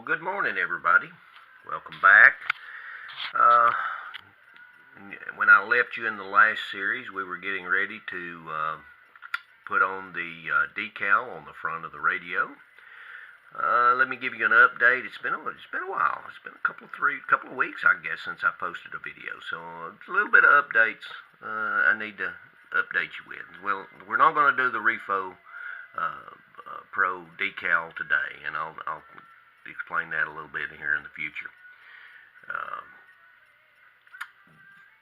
Good morning, everybody. Welcome back. Uh, when I left you in the last series, we were getting ready to put on the decal on the front of the radio. Let me give you an update. It's been a while. It's been a couple of weeks, I guess, since I posted a video. So a little bit of updates I need to update you with. Well, we're not going to do the Re-Faux Pro decal today, and I'll explain that a little bit here in the future.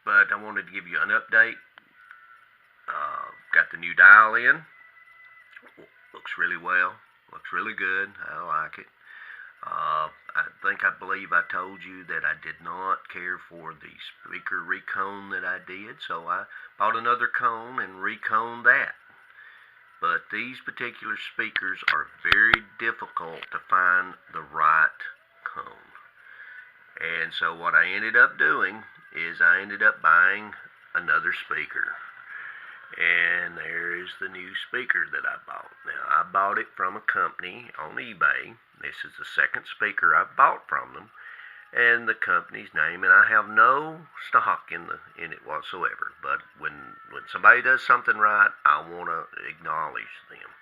But I wanted to give you an update. Got the new dial in. Looks really well. Looks really good. I like it. I believe I told you that I did not care for the speaker recone that I did, so I bought another cone and reconed that. But these particular speakers are very difficult to find the right cone. And so what I ended up doing is I ended up buying another speaker. And there is the new speaker that I bought. Now, I bought it from a company on eBay. This is the second speaker I've bought from them. And the company's name, and I have no stock in it whatsoever. But when somebody does something right, I want to acknowledge them.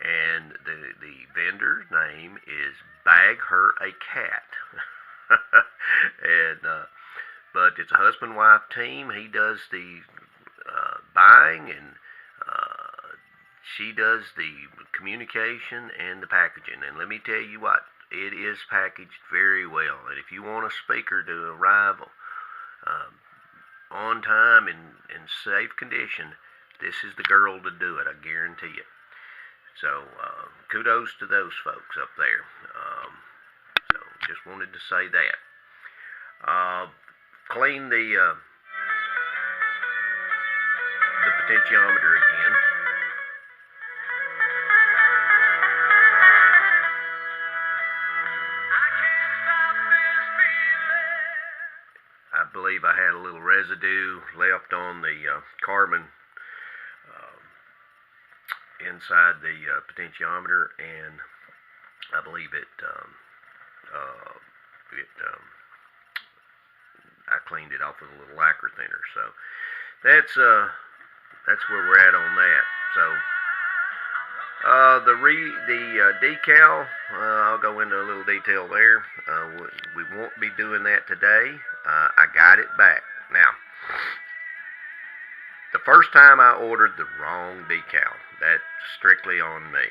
And the vendor's name is Bag Her a Cat. But it's a husband-wife team. He does the buying, and she does the communication and the packaging. And let me tell you what, it is packaged very well. And if you want a speaker to arrive on time and in safe condition, this is the girl to do it, I guarantee it. So kudos to those folks up there. So just wanted to say that. Clean the potentiometer again. I believe I had a little residue left on the carbon inside the potentiometer, and I believe I cleaned it off with a little lacquer thinner. So that's where we're at on that. So the decal, I'll go into a little detail there. We won't be doing that today. I got it back. Now, the first time I ordered the wrong decal. That's strictly on me.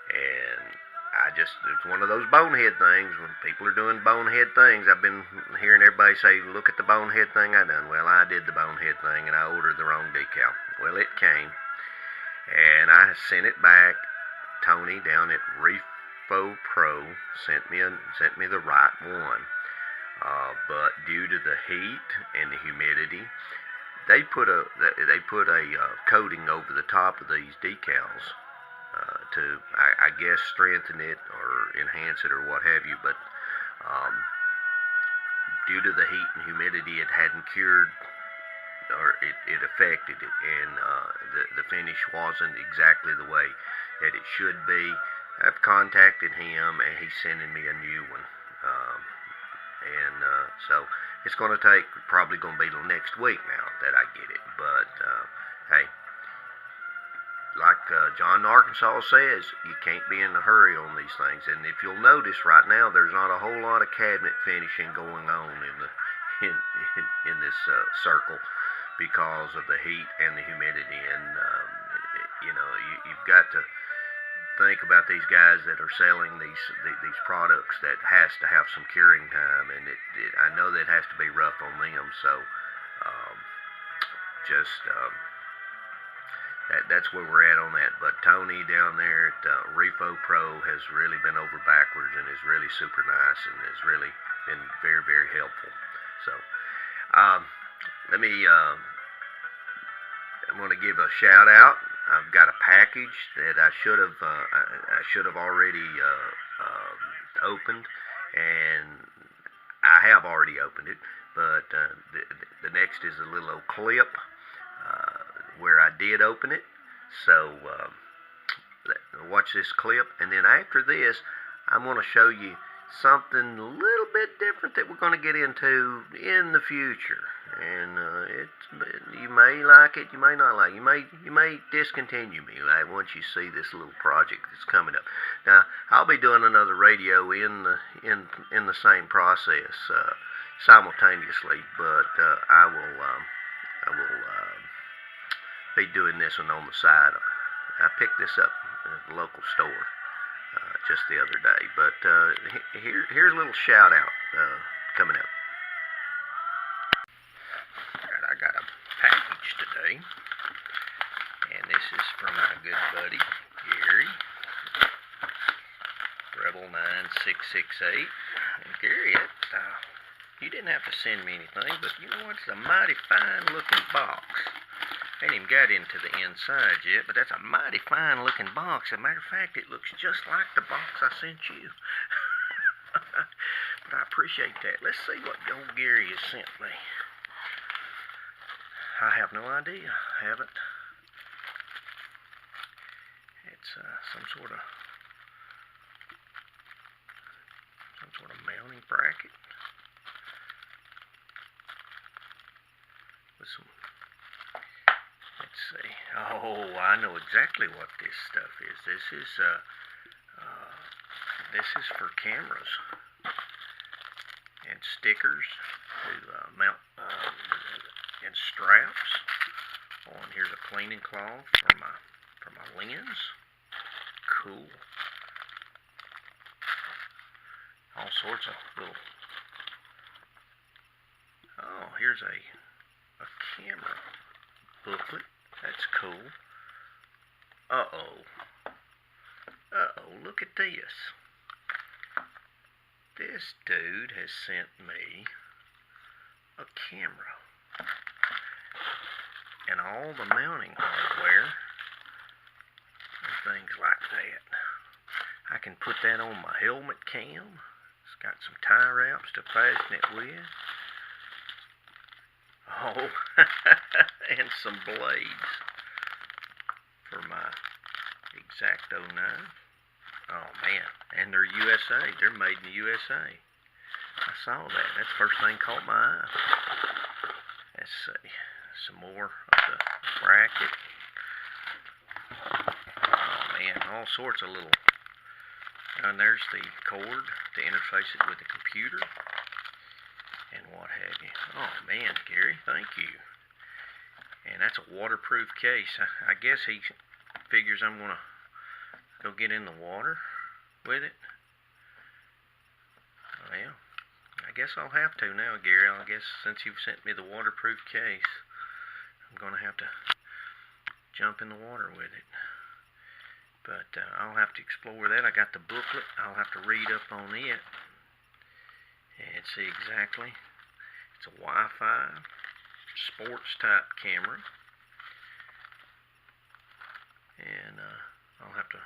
And it's one of those bonehead things. When people are doing bonehead things, I've been hearing everybody say, look at the bonehead thing I done. Well, I did the bonehead thing, and I ordered the wrong decal. Well, it came, and I sent it back. Tony down at Re-Faux Pro sent me the right one. But due to the heat and the humidity, they put a coating over the top of these decals to, I guess, strengthen it or enhance it or what have you. But due to the heat and humidity, it hadn't cured, or it affected it, and the finish wasn't exactly the way that it should be. I've contacted him, and he's sending me a new one. So it's going to take, probably going to be till next week now that I get it. But hey, like John in Arkansas says, you can't be in a hurry on these things. And if you'll notice right now, there's not a whole lot of cabinet finishing going on in this circle because of the heat and the humidity. And you've got to think about these guys that are selling these products that has to have some curing time, and I know that it has to be rough on them. So that's where we're at on that. But Tony down there at Re-Faux Pro has really been over backwards and is really super nice and has really been very, very helpful. So I'm going to give a shout out. I've got a package that I should have already opened, and I have already opened it. But the next is a little old clip where I did open it. So watch this clip, and then after this, I'm going to show you something a little bit different that we're going to get into in the future. And you may like it, you may not like it. You may discontinue me once you see this little project that's coming up. Now, I'll be doing another radio in the same process simultaneously, but I will be doing this one on the side. I picked this up at the local store just the other day. But here's a little shout out coming up. Alright, I got a package today, and this is from my good buddy Gary, Rebel 9668. And Gary, you didn't have to send me anything, but you know what? It's a mighty fine looking box. I ain't even got into the inside yet, but that's a mighty fine looking box. As a matter of fact, it looks just like the box I sent you. But I appreciate that. Let's see what old Gary has sent me. I have no idea. I haven't. It's some sort of mounting bracket with some. Let's see. Oh, I know exactly what this stuff is. This is for cameras and stickers to mount and straps. Oh, and here's a cleaning cloth for my lens. Cool. All sorts of little. Oh, here's a camera booklet. That's cool. Uh-oh, look at this. This dude has sent me a camera. And all the mounting hardware and things like that. I can put that on my helmet cam. It's got some tie wraps to fasten it with. Oh, and some blades for my X-Acto knife. Oh, man. And they're USA. They're made in the USA. I saw that. That's the first thing caught my eye. Let's see. Some more of the bracket. Oh, man. All sorts of little. And there's the cord to interface it with the computer. And what have you. Oh, man, Gary, thank you. And that's a waterproof case. I guess he figures I'm going to go get in the water with it. Well, I guess I'll have to now, Gary. I guess since you've sent me the waterproof case, I'm going to have to jump in the water with it. But I'll have to explore that. I got the booklet. I'll have to read up on it. And see exactly. It's a Wi-Fi sports type camera. And I'll have to.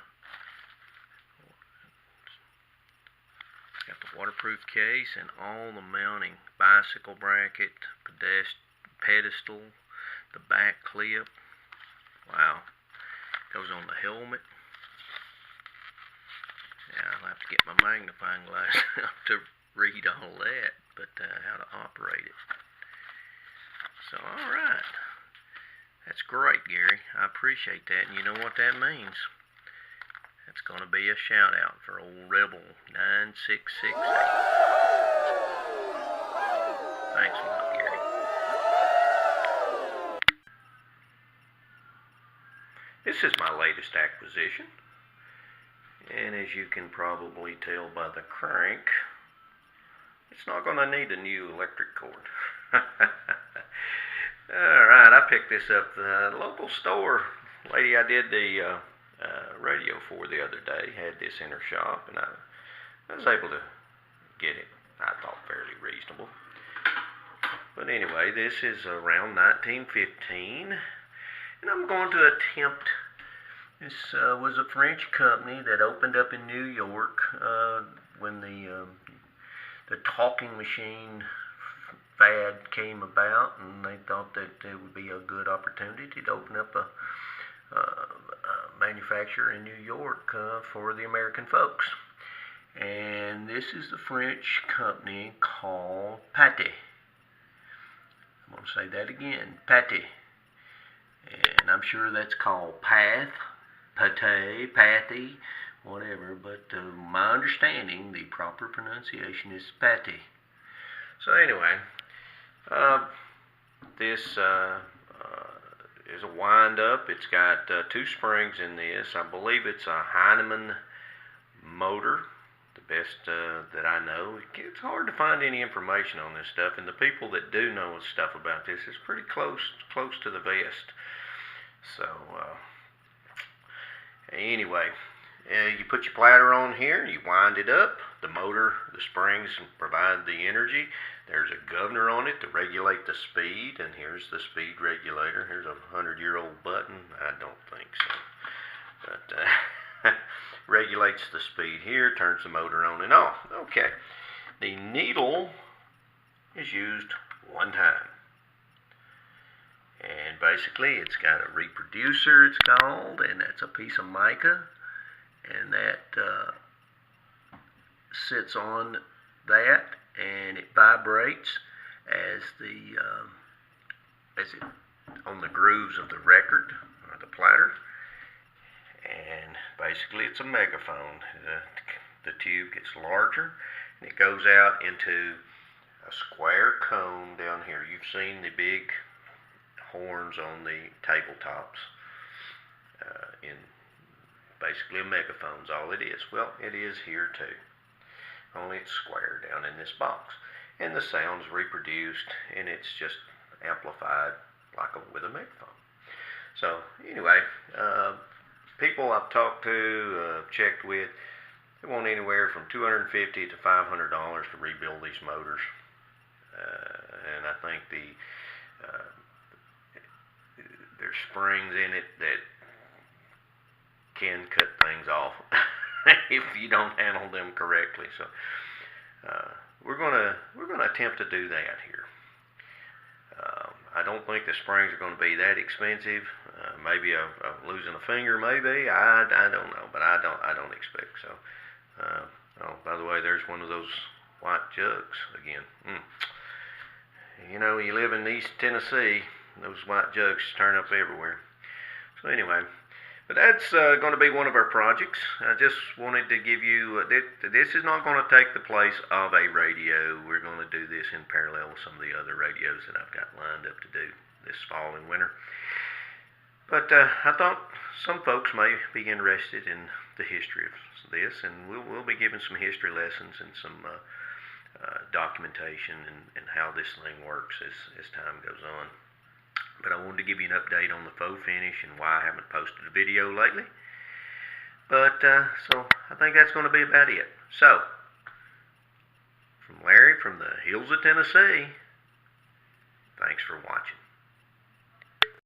Got the waterproof case and all the mounting. Bicycle bracket, pedestal, the back clip. Wow. Goes on the helmet. Yeah, I'll have to get my magnifying glass out to read all that, but how to operate it. So, alright. That's great, Gary. I appreciate that, and you know what that means. That's going to be a shout out for old Rebel 9668. Thanks a lot, Gary. This is my latest acquisition, and as you can probably tell by the crank, it's not going to need a new electric cord. Alright, I picked this up at the local store. Lady I did the radio for the other day had this in her shop, and I was able to get it, I thought, fairly reasonable. But anyway, this is around 1915, and I'm going to attempt. This was a French company that opened up in New York when the talking machine fad came about, and they thought that it would be a good opportunity to open up a manufacturer in New York for the American folks. And this is the French company called Pate. I'm going to say that again, Pate. And I'm sure that's called Path, Pate, Pathy, whatever. But my understanding, the proper pronunciation is Pate. So anyway, this is a wind-up. It's got 2 springs in this. I believe it's a Heinemann motor, the best that I know. It's hard to find any information on this stuff, and the people that do know stuff about this is pretty close to the vest. So anyway, you put your platter on here, you wind it up. The motor, the springs provide the energy. There's a governor on it to regulate the speed, and here's the speed regulator. Here's a 100-year-old button. I don't think so, but regulates the speed here, turns the motor on and off. Okay, the needle is used one time, and basically it's got a reproducer, it's called, and that's a piece of mica, and that sits on that, and it vibrates as it on the grooves of the record or the platter. And basically it's a megaphone. The tube gets larger and it goes out into a square cone down here. You've seen the big horns on the tabletops in basically a megaphone's all it is. Well, it is here too, only it's square down in this box, and the sound's reproduced and it's just amplified like with a megaphone. So anyway, people I've talked to, checked with, they want anywhere from $250 to $500 to rebuild these motors, and I think there's springs in it that can cut things off if you don't handle them correctly. So we're gonna attempt to do that here. I don't think the springs are going to be that expensive. Maybe losing a finger, maybe. I don't know, but I don't expect so. Oh, by the way, there's one of those white jugs again. You know, you live in East Tennessee, those white jugs turn up everywhere. So anyway, but that's going to be one of our projects. I just wanted to give you, this is not going to take the place of a radio. We're going to do this in parallel with some of the other radios that I've got lined up to do this fall and winter. But I thought some folks may be interested in the history of this, and we'll be giving some history lessons and some documentation and how this thing works as time goes on. But I wanted to give you an update on the faux finish and why I haven't posted a video lately. But, so I think that's going to be about it. So, from Larry from the hills of Tennessee, thanks for watching.